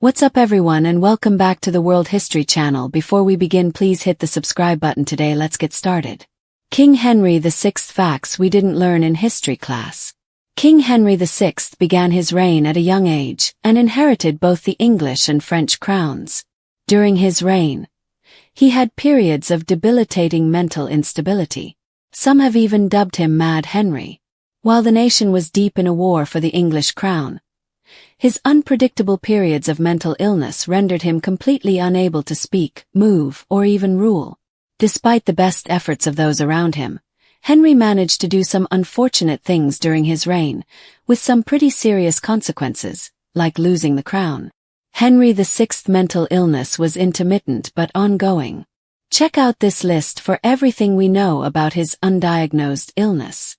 What's up everyone and welcome back to the World History channel. Before we begin, please hit the subscribe button today. Let's get started. King Henry VI. Facts we didn't learn in history class. King Henry VI began his reign at a young age and inherited both the English and French crowns. During his reign, he had periods of debilitating mental instability. Some have even dubbed him Mad Henry. While the nation was deep in a war for the English crown, his unpredictable periods of mental illness rendered him completely unable to speak, move, or even rule. Despite the best efforts of those around him, Henry managed to do some unfortunate things during his reign, with some pretty serious consequences, like losing the crown. Henry VI's mental illness was intermittent but ongoing. Check out this list for everything we know about his undiagnosed illness.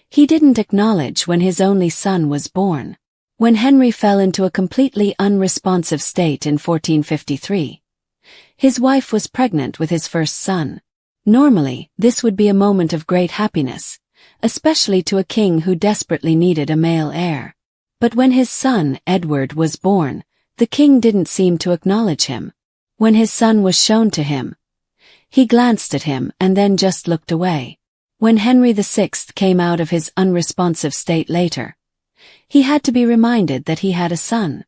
He didn't acknowledge when his only son was born. When Henry fell into a completely unresponsive state in 1453, his wife was pregnant with his first son. Normally, this would be a moment of great happiness, especially to a king who desperately needed a male heir. But when his son, Edward, was born, the king didn't seem to acknowledge him. When his son was shown to him, he glanced at him and then just looked away. When Henry VI came out of his unresponsive state later, he had to be reminded that he had a son.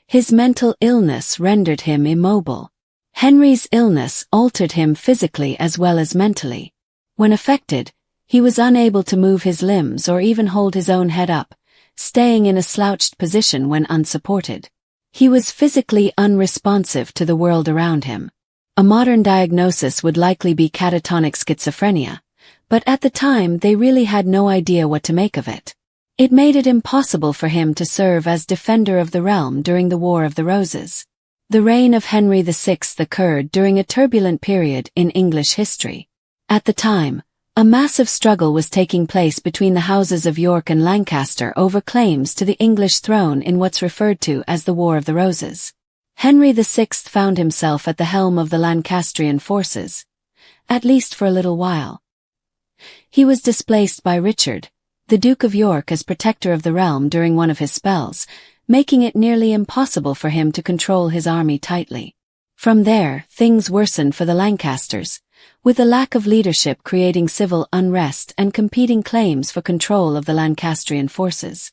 His mental illness rendered him immobile. Henry's illness altered him physically as well as mentally. When affected, he was unable to move his limbs or even hold his own head up, staying in a slouched position when unsupported. He was physically unresponsive to the world around him. A modern diagnosis would likely be catatonic schizophrenia, but at the time they really had no idea what to make of it. It made it impossible for him to serve as defender of the realm during the War of the Roses. The reign of Henry VI occurred during a turbulent period in English history. At the time, a massive struggle was taking place between the houses of York and Lancaster over claims to the English throne in what's referred to as the War of the Roses. Henry VI found himself at the helm of the Lancastrian forces, at least for a little while. He was displaced by Richard, the Duke of York, as protector of the realm during one of his spells, making it nearly impossible for him to control his army tightly. From there, things worsened for the Lancasters, with a lack of leadership creating civil unrest and competing claims for control of the Lancastrian forces.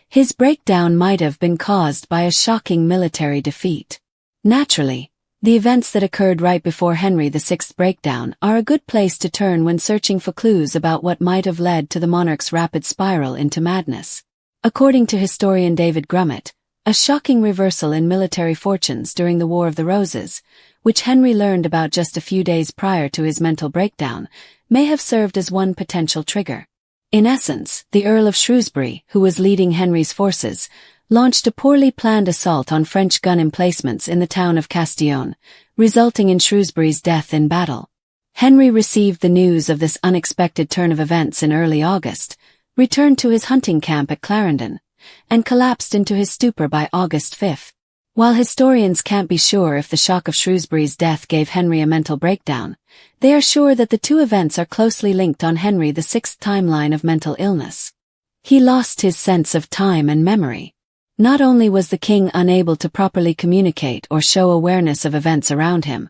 His breakdown might have been caused by a shocking military defeat. Naturally, the events that occurred right before Henry VI's breakdown are a good place to turn when searching for clues about what might have led to the monarch's rapid spiral into madness. According to historian David Grummett, a shocking reversal in military fortunes during the War of the Roses, which Henry learned about just a few days prior to his mental breakdown, may have served as one potential trigger. In essence, the Earl of Shrewsbury, who was leading Henry's forces, launched a poorly planned assault on French gun emplacements in the town of Castillon, resulting in Shrewsbury's death in battle. Henry received the news of this unexpected turn of events in early August, returned to his hunting camp at Clarendon, and collapsed into his stupor by August 5. While historians can't be sure if the shock of Shrewsbury's death gave Henry a mental breakdown, they are sure that the two events are closely linked on Henry VI's timeline of mental illness. He lost his sense of time and memory. Not only was the king unable to properly communicate or show awareness of events around him,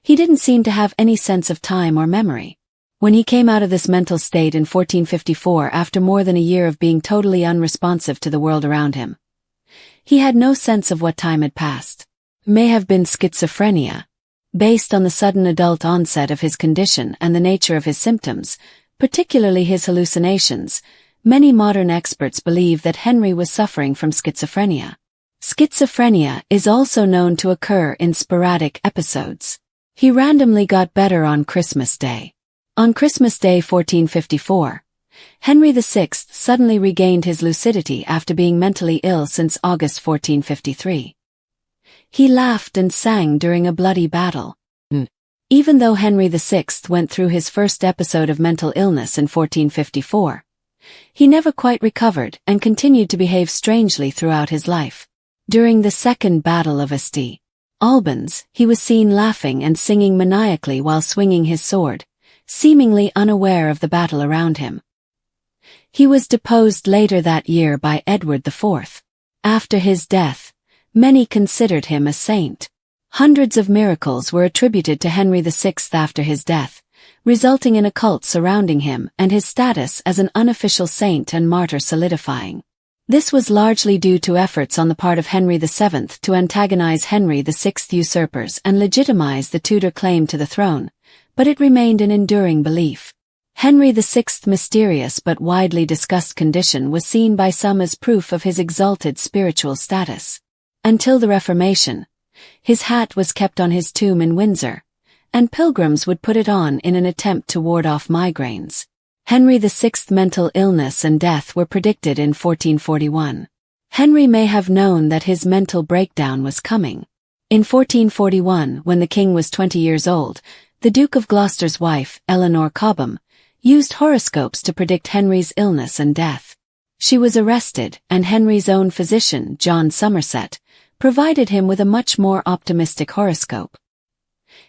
he didn't seem to have any sense of time or memory. When he came out of this mental state in 1454 after more than a year of being totally unresponsive to the world around him, he had no sense of what time had passed. May have been schizophrenia. Based on the sudden adult onset of his condition and the nature of his symptoms, particularly his hallucinations, many modern experts believe that Henry was suffering from schizophrenia. Schizophrenia is also known to occur in sporadic episodes. He randomly got better on Christmas Day. On Christmas Day 1454, Henry VI suddenly regained his lucidity after being mentally ill since August 1453. He laughed and sang during a bloody battle. Even though Henry VI went through his first episode of mental illness in 1454, he never quite recovered and continued to behave strangely throughout his life. During the Second Battle of Asti, Albans, he was seen laughing and singing maniacally while swinging his sword, seemingly unaware of the battle around him. He was deposed later that year by Edward IV. After his death, many considered him a saint. Hundreds of miracles were attributed to Henry VI after his death, resulting in a cult surrounding him and his status as an unofficial saint and martyr solidifying. This was largely due to efforts on the part of Henry VII to antagonize Henry VI usurpers and legitimize the Tudor claim to the throne, but it remained an enduring belief. Henry VI's mysterious but widely discussed condition was seen by some as proof of his exalted spiritual status. Until the Reformation, his hat was kept on his tomb in Windsor, and pilgrims would put it on in an attempt to ward off migraines. Henry VI's mental illness and death were predicted in 1441. Henry may have known that his mental breakdown was coming. In 1441, when the king was 20 years old, the Duke of Gloucester's wife, Eleanor Cobham, used horoscopes to predict Henry's illness and death. She was arrested, and Henry's own physician, John Somerset, provided him with a much more optimistic horoscope.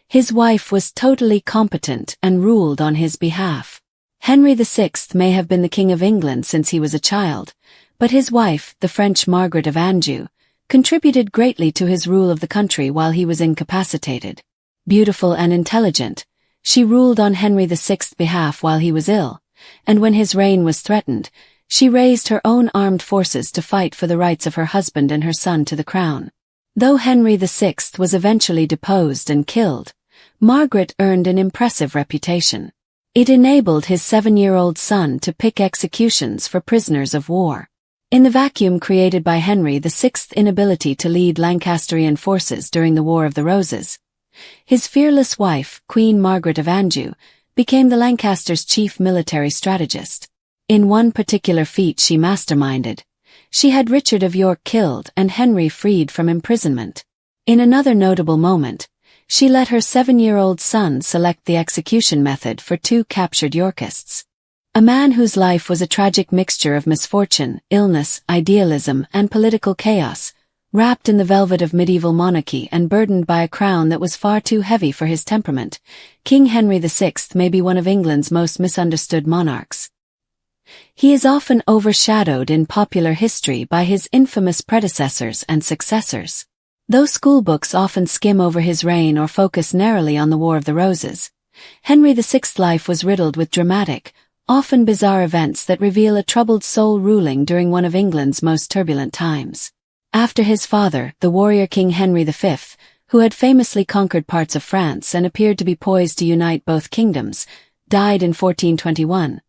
His wife was totally competent and ruled on his behalf. Henry VI may have been the King of England since he was a child, but his wife, the French Margaret of Anjou, contributed greatly to his rule of the country while he was incapacitated. Beautiful and intelligent, she ruled on Henry VI's behalf while he was ill, and when his reign was threatened, she raised her own armed forces to fight for the rights of her husband and her son to the crown. Though Henry VI was eventually deposed and killed, Margaret earned an impressive reputation. It enabled his 7-year-old son to pick executions for prisoners of war. In the vacuum created by Henry VI's inability to lead Lancastrian forces during the War of the Roses, his fearless wife, Queen Margaret of Anjou, became the Lancasters' chief military strategist. In one particular feat she masterminded, she had Richard of York killed and Henry freed from imprisonment. In another notable moment, she let her 7-year-old son select the execution method for 2 captured Yorkists. A man whose life was a tragic mixture of misfortune, illness, idealism, and political chaos, wrapped in the velvet of medieval monarchy and burdened by a crown that was far too heavy for his temperament, King Henry VI may be one of England's most misunderstood monarchs. He is often overshadowed in popular history by his infamous predecessors and successors. Though schoolbooks often skim over his reign or focus narrowly on the War of the Roses, Henry VI's life was riddled with dramatic, often bizarre events that reveal a troubled soul ruling during one of England's most turbulent times. After his father, the warrior King Henry V, who had famously conquered parts of France and appeared to be poised to unite both kingdoms, died in 1421,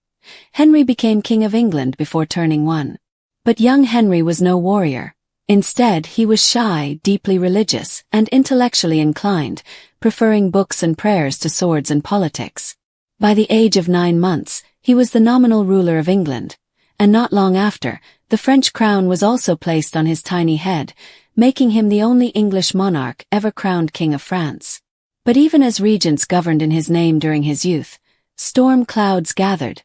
Henry became King of England before turning 1. But young Henry was no warrior. Instead, he was shy, deeply religious, and intellectually inclined, preferring books and prayers to swords and politics. By the age of 9 months, he was the nominal ruler of England, and not long after, the French crown was also placed on his tiny head, making him the only English monarch ever crowned King of France. But even as regents governed in his name during his youth, storm clouds gathered,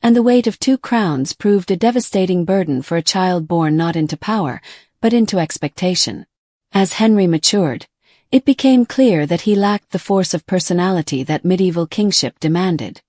and the weight of 2 crowns proved a devastating burden for a child born not into power, but into expectation. As Henry matured, it became clear that he lacked the force of personality that medieval kingship demanded.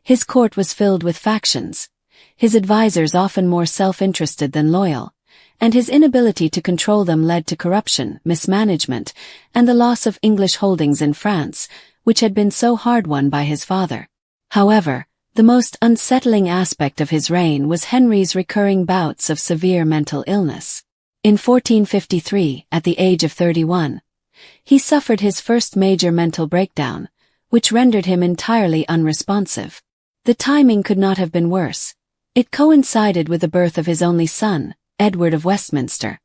His court was filled with factions, his advisors often more self-interested than loyal, and his inability to control them led to corruption, mismanagement, and the loss of English holdings in France, which had been so hard-won by his father. However, the most unsettling aspect of his reign was Henry's recurring bouts of severe mental illness. In 1453, at the age of 31, he suffered his first major mental breakdown, which rendered him entirely unresponsive. The timing could not have been worse. It coincided with the birth of his only son, Edward of Westminster,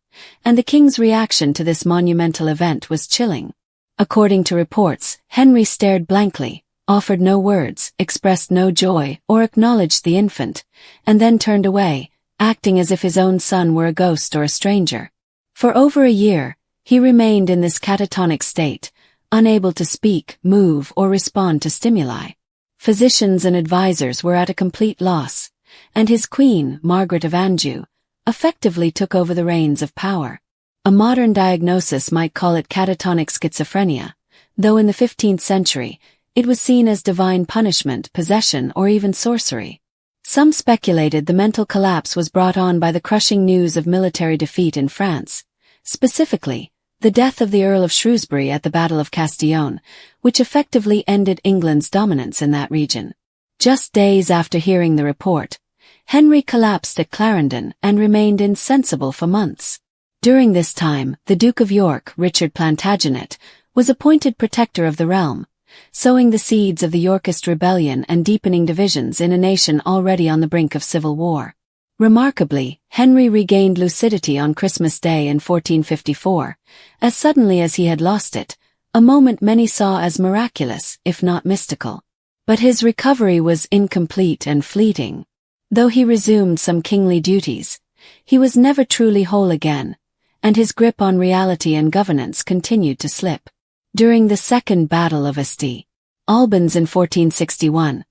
and the king's reaction to this monumental event was chilling. According to reports, Henry stared blankly, offered no words, expressed no joy, or acknowledged the infant, and then turned away, acting as if his own son were a ghost or a stranger. For over a year, he remained in this catatonic state, unable to speak, move, or respond to stimuli. Physicians and advisors were at a complete loss, and his queen, Margaret of Anjou, effectively took over the reins of power. A modern diagnosis might call it catatonic schizophrenia, though in the 15th century, it was seen as divine punishment, possession, or even sorcery. Some speculated the mental collapse was brought on by the crushing news of military defeat in France, specifically, the death of the Earl of Shrewsbury at the Battle of Castillon, which effectively ended England's dominance in that region. Just days after hearing the report, Henry collapsed at Clarendon and remained insensible for months. During this time, the Duke of York, Richard Plantagenet, was appointed protector of the realm, sowing the seeds of the Yorkist rebellion and deepening divisions in a nation already on the brink of civil war. Remarkably, Henry regained lucidity on Christmas Day in 1454, as suddenly as he had lost it, a moment many saw as miraculous, if not mystical. But his recovery was incomplete and fleeting. Though he resumed some kingly duties, he was never truly whole again, and his grip on reality and governance continued to slip. During the Second Battle of St. Albans in 1461,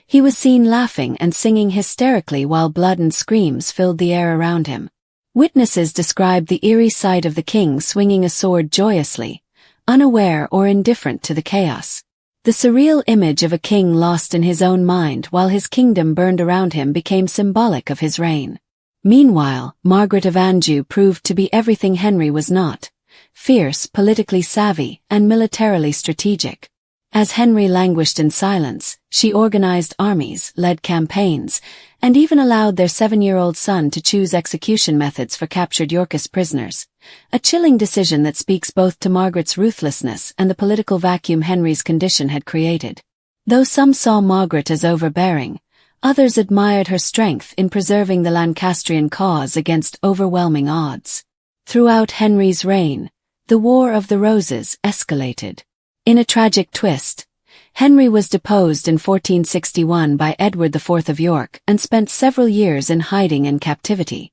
he was seen laughing and singing hysterically while blood and screams filled the air around him. Witnesses described the eerie sight of the king swinging a sword joyously, unaware or indifferent to the chaos. The surreal image of a king lost in his own mind while his kingdom burned around him became symbolic of his reign. Meanwhile, Margaret of Anjou proved to be everything Henry was not: fierce, politically savvy, and militarily strategic. As Henry languished in silence, she organized armies, led campaigns, and even allowed their 7-year-old son to choose execution methods for captured Yorkist prisoners, a chilling decision that speaks both to Margaret's ruthlessness and the political vacuum Henry's condition had created. Though some saw Margaret as overbearing, others admired her strength in preserving the Lancastrian cause against overwhelming odds. Throughout Henry's reign, the War of the Roses escalated. In a tragic twist, Henry was deposed in 1461 by Edward IV of York and spent several years in hiding and captivity.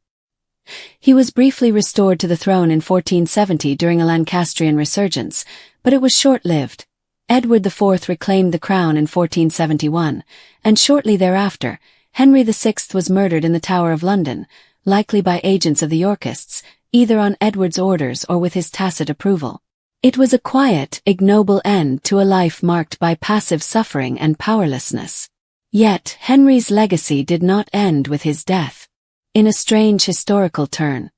He was briefly restored to the throne in 1470 during a Lancastrian resurgence, but it was short-lived. Edward IV reclaimed the crown in 1471, and shortly thereafter, Henry VI was murdered in the Tower of London, likely by agents of the Yorkists, either on Edward's orders or with his tacit approval. It was a quiet, ignoble end to a life marked by passive suffering and powerlessness. Yet, Henry's legacy did not end with his death. In a strange historical turn,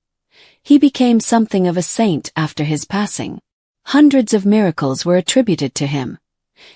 he became something of a saint after his passing. Hundreds of miracles were attributed to him,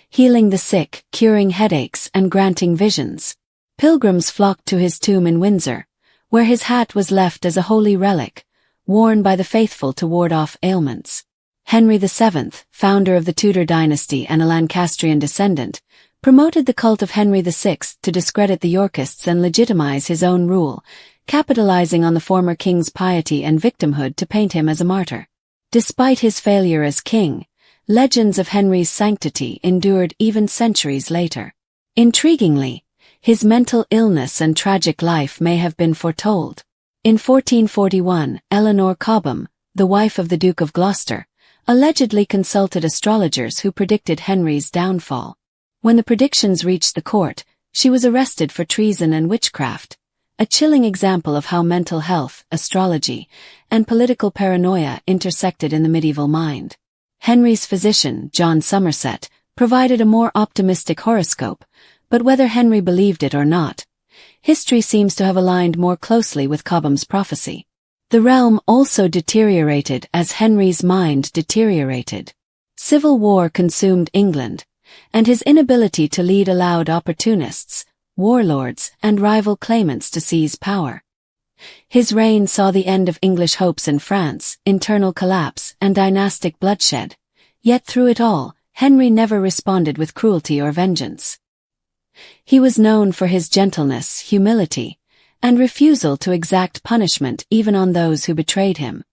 healing the sick, curing headaches, and granting visions. Pilgrims flocked to his tomb in Windsor, where his hat was left as a holy relic, worn by the faithful to ward off ailments. Henry VII, founder of the Tudor dynasty and a Lancastrian descendant, promoted the cult of Henry VI to discredit the Yorkists and legitimize his own rule, capitalizing on the former king's piety and victimhood to paint him as a martyr. Despite his failure as king, legends of Henry's sanctity endured even centuries later. Intriguingly, his mental illness and tragic life may have been foretold. In 1441, Eleanor Cobham, the wife of the Duke of Gloucester, allegedly consulted astrologers who predicted Henry's downfall. When the predictions reached the court, she was arrested for treason and witchcraft, a chilling example of how mental health, astrology, and political paranoia intersected in the medieval mind. Henry's physician, John Somerset, provided a more optimistic horoscope, but whether Henry believed it or not, history seems to have aligned more closely with Cobham's prophecy. The realm also deteriorated as Henry's mind deteriorated. Civil war consumed England, and his inability to lead allowed opportunists, warlords, and rival claimants to seize power. His reign saw the end of English hopes in France, internal collapse, and dynastic bloodshed. Yet through it all, Henry never responded with cruelty or vengeance. He was known for his gentleness, humility, and refusal to exact punishment even on those who betrayed him.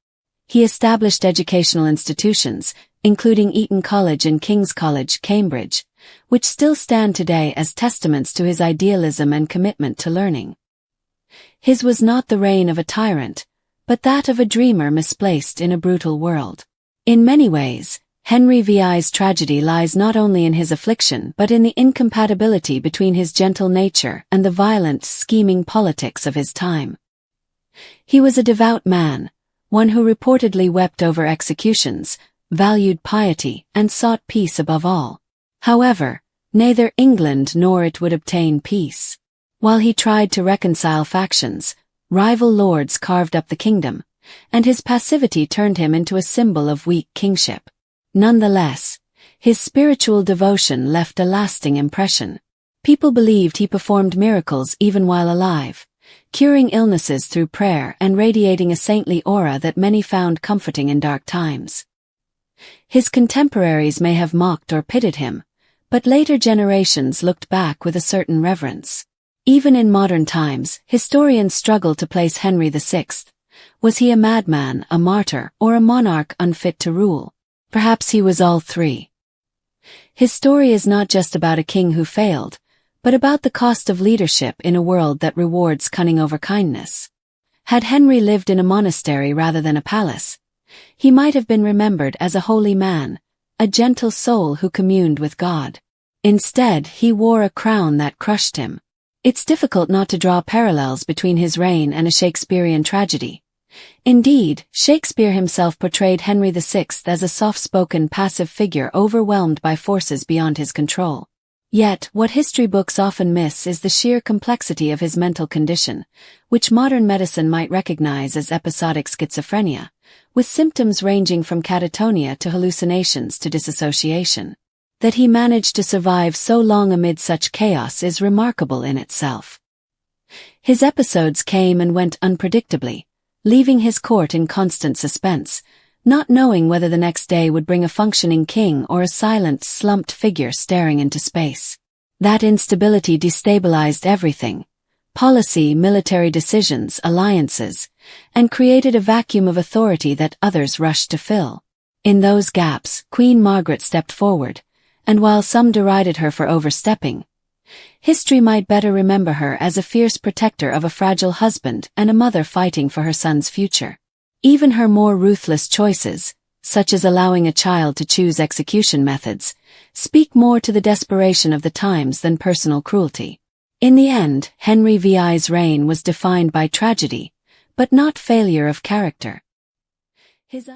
He established educational institutions, including Eton College and King's College, Cambridge, which still stand today as testaments to his idealism and commitment to learning. His was not the reign of a tyrant, but that of a dreamer misplaced in a brutal world. In many ways, Henry VI's tragedy lies not only in his affliction but in the incompatibility between his gentle nature and the violent, scheming politics of his time. He was a devout man, one who reportedly wept over executions, valued piety, and sought peace above all. However, neither England nor it would obtain peace. While he tried to reconcile factions, rival lords carved up the kingdom, and his passivity turned him into a symbol of weak kingship. Nonetheless, his spiritual devotion left a lasting impression. People believed he performed miracles even while alive, curing illnesses through prayer and radiating a saintly aura that many found comforting in dark times. His contemporaries may have mocked or pitied him, but later generations looked back with a certain reverence. Even in modern times, historians struggle to place Henry VI. Was he a madman, a martyr, or a monarch unfit to rule? Perhaps he was all three. His story is not just about a king who failed, but about the cost of leadership in a world that rewards cunning over kindness. Had Henry lived in a monastery rather than a palace, he might have been remembered as a holy man, a gentle soul who communed with God. Instead, he wore a crown that crushed him. It's difficult not to draw parallels between his reign and a Shakespearean tragedy. Indeed, Shakespeare himself portrayed Henry VI as a soft-spoken, passive figure overwhelmed by forces beyond his control. Yet, what history books often miss is the sheer complexity of his mental condition, which modern medicine might recognize as episodic schizophrenia, with symptoms ranging from catatonia to hallucinations to dissociation. That he managed to survive so long amid such chaos is remarkable in itself. His episodes came and went unpredictably, leaving his court in constant suspense, not knowing whether the next day would bring a functioning king or a silent, slumped figure staring into space. That instability destabilized everything: policy, military decisions, alliances, and created a vacuum of authority that others rushed to fill. In those gaps, Queen Margaret stepped forward, and while some derided her for overstepping, history might better remember her as a fierce protector of a fragile husband and a mother fighting for her son's future. Even her more ruthless choices, such as allowing a child to choose execution methods, speak more to the desperation of the times than personal cruelty. In the end, Henry VI's reign was defined by tragedy, but not failure of character. His